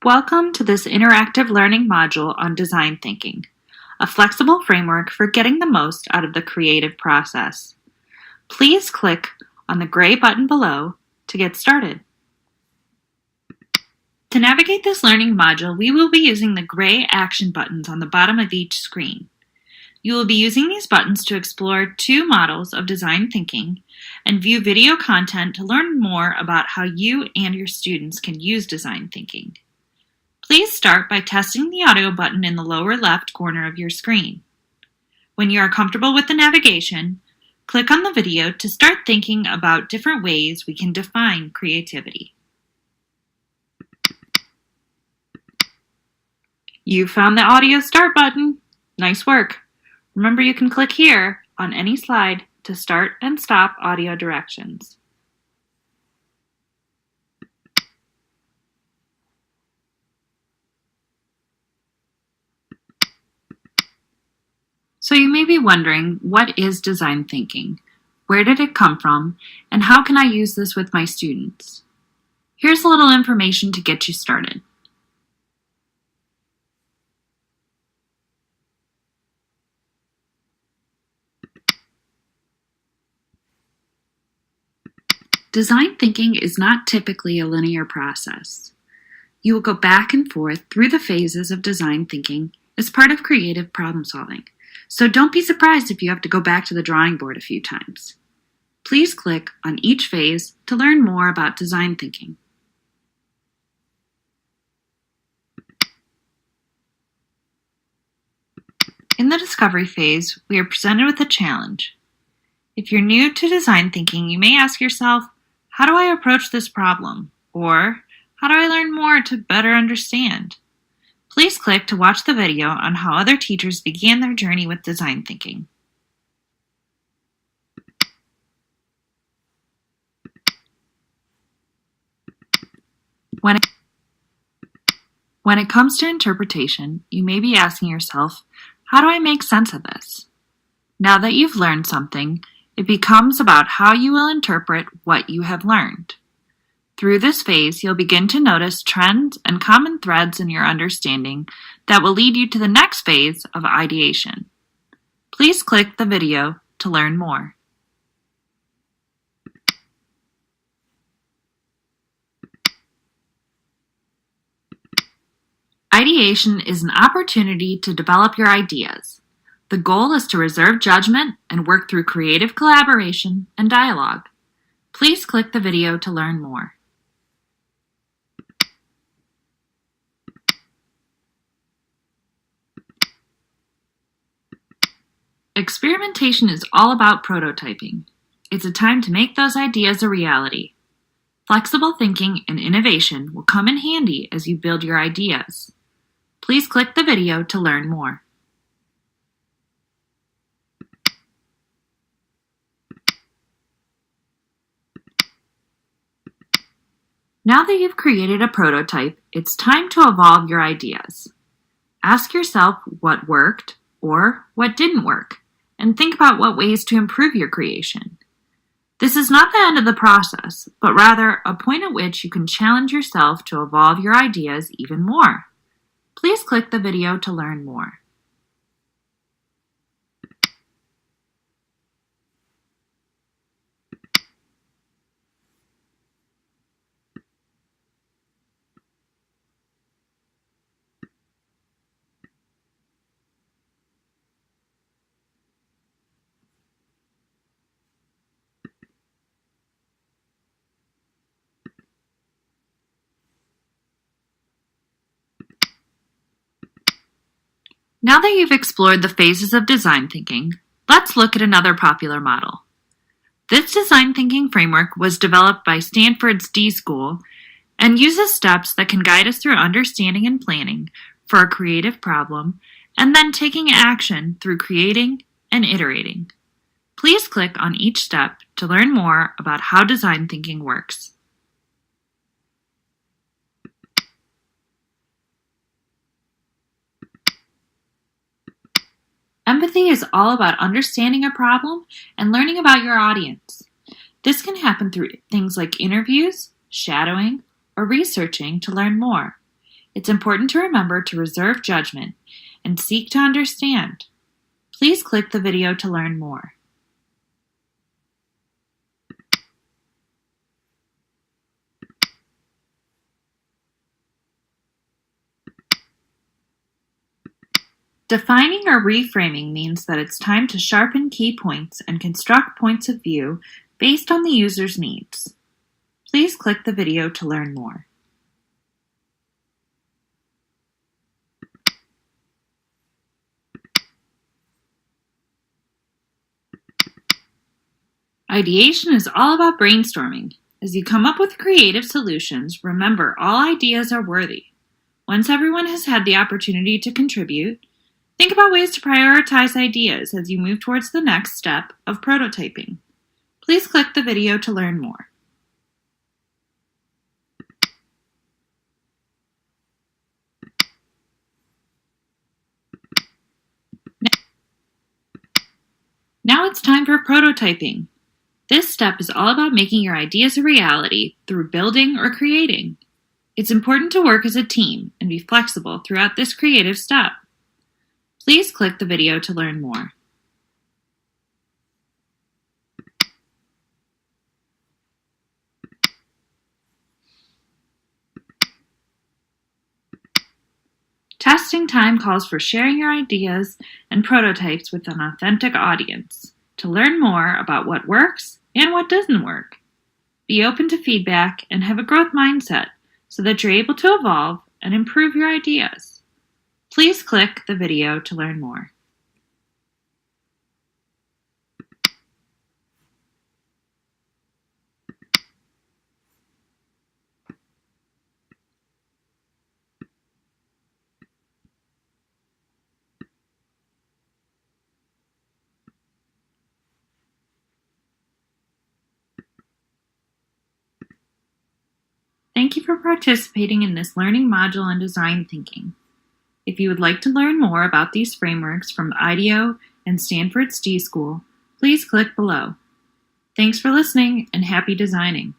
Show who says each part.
Speaker 1: Welcome to this interactive learning module on design thinking, a flexible framework for getting the most out of the creative process. Please click on the gray button below to get started. To navigate this learning module, we will be using the gray action buttons on the bottom of each screen. You will be using these buttons to explore two models of design thinking and view video content to learn more about how you and your students can use design thinking. Please start by testing the audio button in the lower left corner of your screen. When you are comfortable with the navigation, click on the video to start thinking about different ways we can define creativity. You found the audio start button. Nice work. Remember, you can click here on any slide to start and stop audio directions. So you may be wondering, what is design thinking? Where did it come from? And how can I use this with my students? Here's a little information to get you started. Design thinking is not typically a linear process. You will go back and forth through the phases of design thinking as part of creative problem solving. So don't be surprised if you have to go back to the drawing board a few times. Please click on each phase to learn more about design thinking. In the discovery phase, we are presented with a challenge. If you're new to design thinking, you may ask yourself, how do I approach this problem? Or, how do I learn more to better understand? Please click to watch the video on how other teachers began their journey with design thinking. When it comes to interpretation, you may be asking yourself, how do I make sense of this? Now that you've learned something, it becomes about how you will interpret what you have learned. Through this phase, you'll begin to notice trends and common threads in your understanding that will lead you to the next phase of ideation. Please click the video to learn more. Ideation is an opportunity to develop your ideas. The goal is to reserve judgment and work through creative collaboration and dialogue. Please click the video to learn more. Experimentation is all about prototyping. It's a time to make those ideas a reality. Flexible thinking and innovation will come in handy as you build your ideas. Please click the video to learn more. Now that you've created a prototype, it's time to evolve your ideas. Ask yourself what worked or what didn't work, and think about what ways to improve your creation. This is not the end of the process, but rather a point at which you can challenge yourself to evolve your ideas even more. Please click the video to learn more. Now that you've explored the phases of design thinking, let's look at another popular model. This design thinking framework was developed by Stanford's D School and uses steps that can guide us through understanding and planning for a creative problem and then taking action through creating and iterating. Please click on each step to learn more about how design thinking works. Empathy is all about understanding a problem and learning about your audience. This can happen through things like interviews, shadowing, or researching to learn more. It's important to remember to reserve judgment and seek to understand. Please click the video to learn more. Defining or reframing means that it's time to sharpen key points and construct points of view based on the user's needs. Please click the video to learn more. Ideation is all about brainstorming. As you come up with creative solutions, remember all ideas are worthy. Once everyone has had the opportunity to contribute, think about ways to prioritize ideas as you move towards the next step of prototyping. Please click the video to learn more. Now it's time for prototyping. This step is all about making your ideas a reality through building or creating. It's important to work as a team and be flexible throughout this creative step. Please click the video to learn more. Testing time calls for sharing your ideas and prototypes with an authentic audience to learn more about what works and what doesn't work. Be open to feedback and have a growth mindset so that you're able to evolve and improve your ideas. Please click the video to learn more. Thank you for participating in this learning module on design thinking. If you would like to learn more about these frameworks from IDEO and Stanford's D School, please click below. Thanks for listening and happy designing.